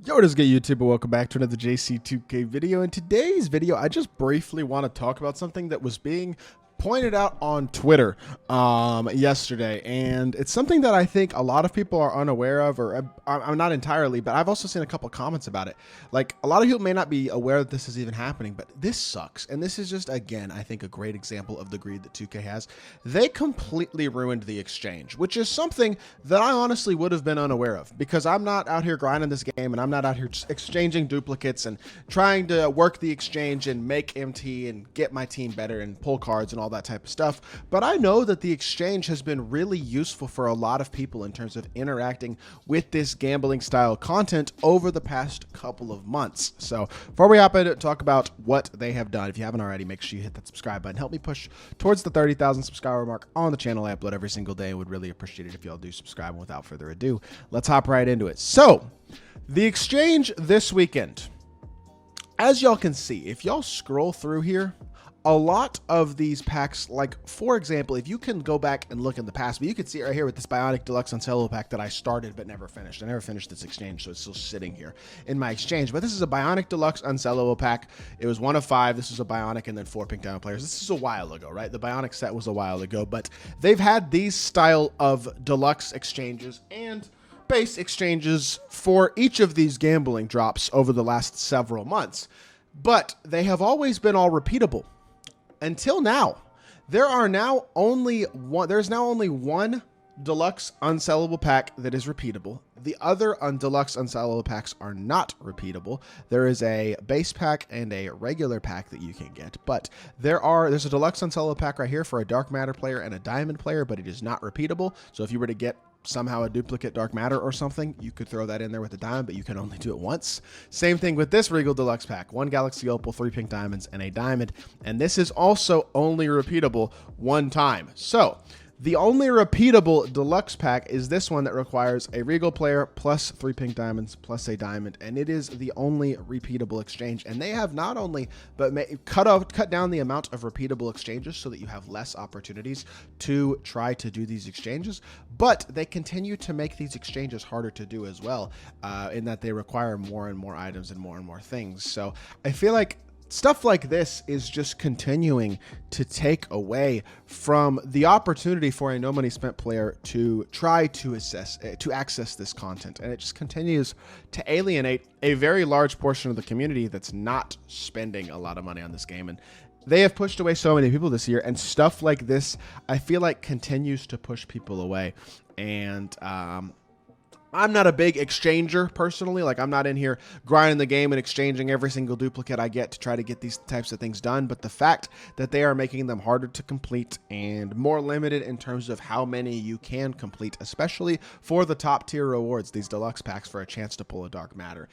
Yo, what is good, YouTube, and welcome back to another JC2K video. In today's video, I just briefly want to talk about something that was being pointed out on Twitter yesterday, and it's something that I think a lot of people are unaware of, or I'm not entirely, but I've also seen a couple comments about it. Like, a lot of people may not be aware that this is even happening, but this sucks. And this is just, again, I think a great example of the greed that 2K has. They completely ruined the exchange, which is something that I honestly would have been unaware of, because I'm not out here grinding this game, and I'm not out here exchanging duplicates and trying to work the exchange and make MT and get my team better and pull cards and all that type of stuff. But I know that the exchange has been really useful for a lot of people in terms of interacting with this gambling style content over the past couple of months. So before we hop into it, talk about what they have done, if you haven't already, make sure you hit that subscribe button. Help me push towards the 30,000 subscriber mark on the channel. I upload every single day. I would really appreciate it if y'all do subscribe. And without further ado, let's hop right into it. So the exchange this weekend, as y'all can see, if y'all scroll through here, a lot of these packs, like, for example, if you can go back and look in the past, but you can see it right here with this Bionic Deluxe Unsellable pack that I started but never finished. I never finished this exchange, so it's still sitting here in my exchange. But this is a Bionic Deluxe Unsellable pack. It was 1 of 5. This was a Bionic and then 4 Pink Diamond players. This is a while ago, right? The Bionic set was a while ago, but they've had these style of deluxe exchanges and base exchanges for each of these gambling drops over the last several months. But they have always been all repeatable. Until now, there's now only one deluxe unsellable pack that is repeatable. The other deluxe unsellable packs are not repeatable. There is a base pack and a regular pack that you can get, but there's a deluxe unsellable pack right here for a Dark Matter player and a Diamond player, but it is not repeatable. So if you were to get somehow a duplicate Dark Matter or something, you could throw that in there with a diamond, but you can only do it once. Same thing with this Regal Deluxe pack: 1 Galaxy Opal, 3 Pink Diamonds, and a diamond. And this is also only repeatable one time. So the only repeatable deluxe pack is this one that requires a Regal player plus 3 Pink Diamonds plus a diamond, and it is the only repeatable exchange. And they have not only but cut down the amount of repeatable exchanges so that you have less opportunities to try to do these exchanges, but they continue to make these exchanges harder to do as well, in that they require more and more items and more things. So I feel like stuff like this is just continuing to take away from the opportunity for a no money spent player to try to access this content. And it just continues to alienate a very large portion of the community that's not spending a lot of money on this game. And they have pushed away so many people this year, and stuff like this, I feel like, continues to push people away. And I'm not a big exchanger personally. Like, I'm not in here grinding the game and exchanging every single duplicate I get to try to get these types of things done. But the fact that they are making them harder to complete and more limited in terms of how many you can complete, especially for the top tier rewards, these deluxe packs for a chance to pull a Dark Matter,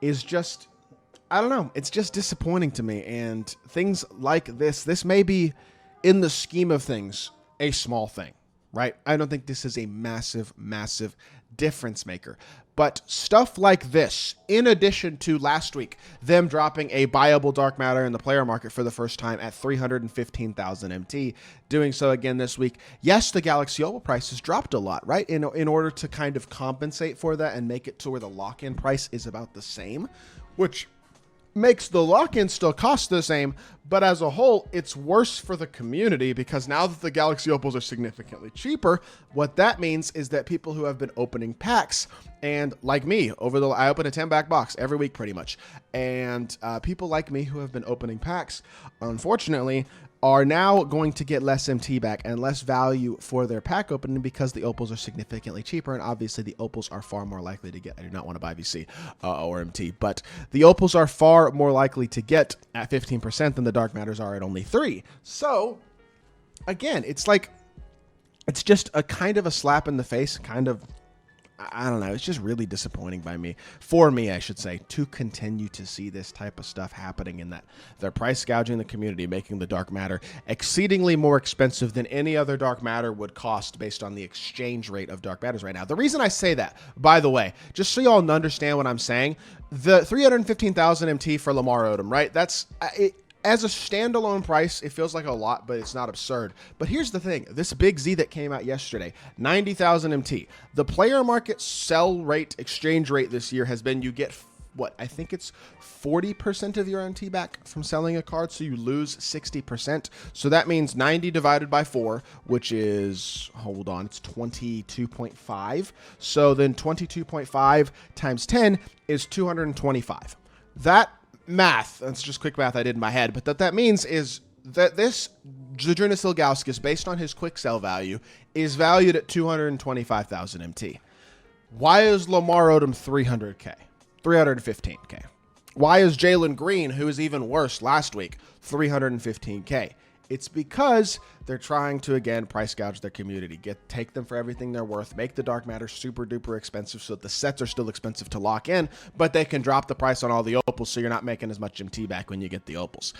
is just, I don't know. It's just disappointing to me. And things like this may be, in the scheme of things, a small thing, right? I don't think this is a massive difference maker. But stuff like this, in addition to last week, them dropping a buyable Dark Matter in the player market for the first time at 315,000 MT, doing so again this week. Yes, the Galaxy Opal price has dropped a lot, right? In order to kind of compensate for that and make it to where the lock-in price is about the same, which makes the lock-in still cost the same, but as a whole, it's worse for the community, because now that the Galaxy Opals are significantly cheaper, what that means is that people who have been opening packs, and like me, I open a 10 back box every week pretty much, and people like me who have been opening packs, unfortunately, are now going to get less MT back and less value for their pack opening, because the opals are significantly cheaper, and obviously the opals are far more likely to get. I do not want to buy VC or MT, but the opals are far more likely to get at 15% than the Dark Matters are at only 3. So again, it's like, it's just a kind of a slap in the face, kind of, I don't know, it's just really disappointing for me, I should say, to continue to see this type of stuff happening, in that they're price gouging the community, making the Dark Matter exceedingly more expensive than any other Dark Matter would cost based on the exchange rate of Dark Matters right now. The reason I say that, by the way, just so y'all understand what I'm saying, the 315,000 MT for Lamar Odom, right? As a standalone price, it feels like a lot, but it's not absurd. But here's the thing. This big Z that came out yesterday, 90,000 MT. The player market sell rate, exchange rate this year has been you get, what, I think it's 40% of your MT back from selling a card, so you lose 60%. So that means 90 divided by 4, which is, hold on, it's 22.5. So then 22.5 times 10 is 225. That math, that's just quick math I did in my head, but that means is that this Zydrunas Ilgauskas, based on his quick sell value, is valued at 225,000 MT. Why is Lamar Odom 300K? 315K. Why is Jalen Green, who is even worse last week, 315K? It's because they're trying to, again, price gouge their community, take them for everything they're worth, make the dark matter super duper expensive so that the sets are still expensive to lock in, but they can drop the price on all the opals so you're not making as much MT back when you get the opals.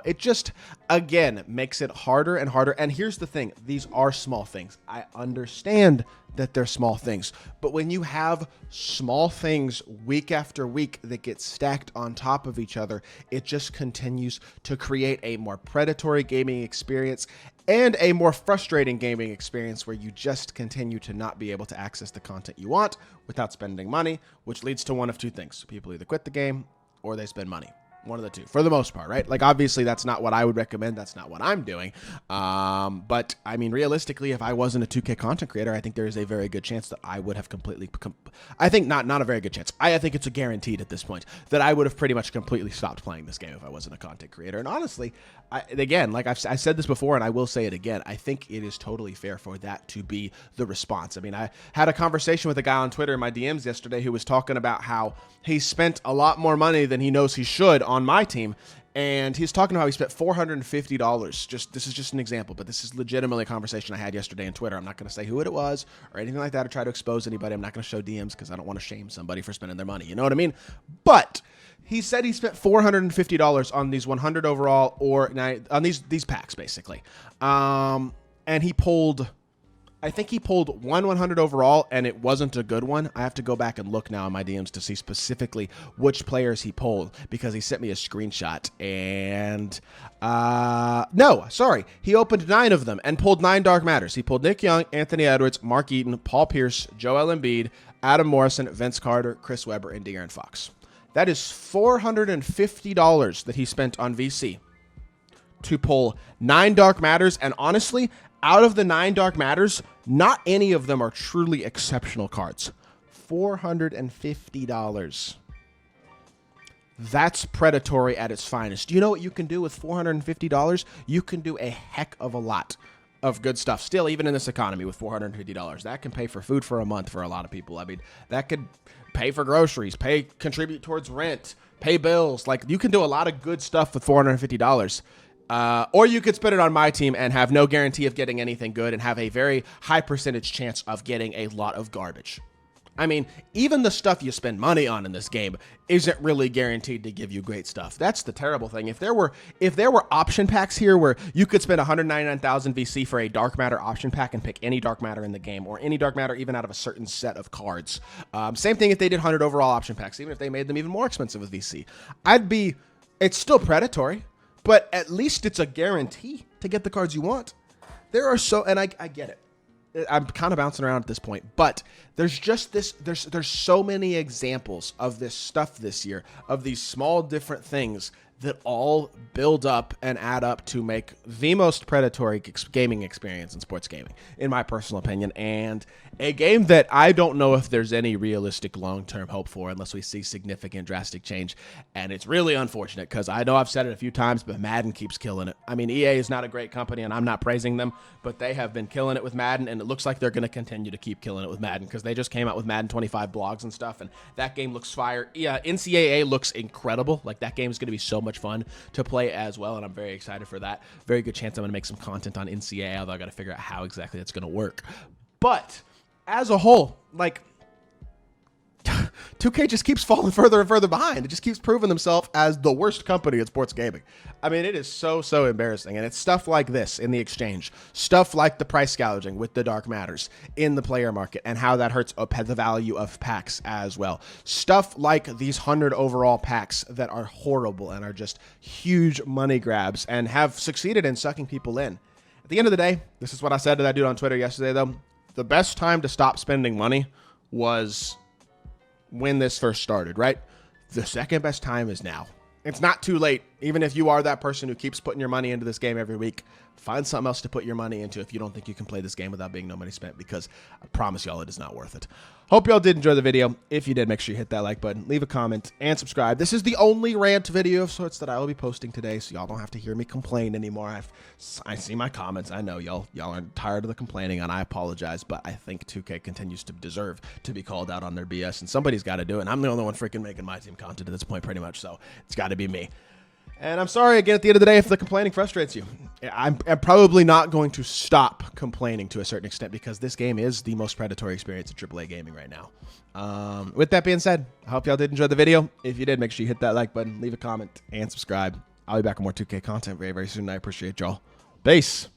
It just, again, makes it harder and harder. And here's the thing. These are small things. I understand that they're small things, but when you have small things week after week that get stacked on top of each other, it just continues to create a more predatory gaming experience and a more frustrating gaming experience where you just continue to not be able to access the content you want without spending money, which leads to one of two things. People either quit the game or they spend money. One of the two, for the most part, right? Like, obviously, that's not what I would recommend. That's not what I'm doing. But, I mean, realistically, if I wasn't a 2K content creator, I think there is a very good chance that I would have completely... I think not a very good chance. I think it's a guaranteed at this point that I would have pretty much completely stopped playing this game if I wasn't a content creator. And honestly, again, like I said this before, and I will say it again, I think it is totally fair for that to be the response. I mean, I had a conversation with a guy on Twitter in my DMs yesterday who was talking about how he spent a lot more money than he knows he should on my team, and he's talking about how he spent $450. This is just an example, but this is legitimately a conversation I had yesterday on Twitter. I'm not going to say who it was or anything like that or try to expose anybody. I'm not going to show DMs because I don't want to shame somebody for spending their money. You know what I mean? But he said he spent $450 on these 100 overall or on these packs basically, and he pulled. I think he pulled one 100 overall, and it wasn't a good one. I have to go back and look now in my DMs to see specifically which players he pulled because he sent me a screenshot. And no, sorry. He opened 9 of them and pulled 9 Dark Matters. He pulled Nick Young, Anthony Edwards, Mark Eaton, Paul Pierce, Joel Embiid, Adam Morrison, Vince Carter, Chris Webber, and De'Aaron Fox. That is $450 that he spent on VC to pull 9 Dark Matters, and honestly, out of the 9 Dark Matters, not any of them are truly exceptional cards. $450. That's predatory at its finest. You know what you can do with $450? You can do a heck of a lot of good stuff. Still, even in this economy with $450, that can pay for food for a month for a lot of people. I mean, that could pay for groceries, contribute towards rent, pay bills. Like, you can do a lot of good stuff with $450. Or you could spend it on my team and have no guarantee of getting anything good and have a very high percentage chance of getting a lot of garbage. I mean, even the stuff you spend money on in this game isn't really guaranteed to give you great stuff. That's the terrible thing. If there were option packs here where you could spend 199,000 VC for a Dark Matter option pack and pick any Dark Matter in the game, or any Dark Matter even out of a certain set of cards. Same thing if they did 100 overall option packs, even if they made them even more expensive with VC. It's still predatory, but at least it's a guarantee to get the cards you want. And I get it. I'm kind of bouncing around at this point, but there's so many examples of this stuff this year, of these small different things that all build up and add up to make the most predatory gaming experience in sports gaming, in my personal opinion, and a game that I don't know if there's any realistic long-term hope for unless we see significant drastic change. And it's really unfortunate because I know I've said it a few times, but Madden keeps killing it. I mean, EA is not a great company and I'm not praising them, but they have been killing it with Madden, and it looks like they're going to continue to keep killing it with Madden because they just came out with Madden 25 blogs and stuff, and that game looks fire. Yeah, NCAA looks incredible. Like, that game is going to be so much fun to play as well, and I'm very excited for that. Very good chance I'm going to make some content on NCAA, although I got to figure out how exactly that's going to work. But as a whole, like, 2K just keeps falling further and further behind. It just keeps proving themselves as the worst company in sports gaming. I mean, it is so embarrassing. And it's stuff like this in the exchange, stuff like the price gouging with the dark matters in the player market and how that hurts the value of packs as well. Stuff like these 100 overall packs that are horrible and are just huge money grabs and have succeeded in sucking people in. At the end of the day, this is what I said to that dude on Twitter yesterday, though. The best time to stop spending money was when this first started, right? The second best time is now. It's not too late. Even if you are that person who keeps putting your money into this game every week, find something else to put your money into if you don't think you can play this game without being no money spent, because I promise y'all it is not worth it. Hope y'all did enjoy the video. If you did, make sure you hit that like button, leave a comment, and subscribe. This is the only rant video of sorts that I will be posting today, so y'all don't have to hear me complain anymore. I see my comments. I know y'all are tired of the complaining, and I apologize, but I think 2K continues to deserve to be called out on their BS, and somebody's got to do it. And I'm the only one freaking making my team content at this point, pretty much, so it's got to be me. And I'm sorry, again, at the end of the day, if the complaining frustrates you. I'm probably not going to stop complaining to a certain extent, because this game is the most predatory experience in AAA gaming right now. With that being said, I hope y'all did enjoy the video. If you did, make sure you hit that like button, leave a comment, and subscribe. I'll be back with more 2K content very soon. I appreciate y'all. Peace.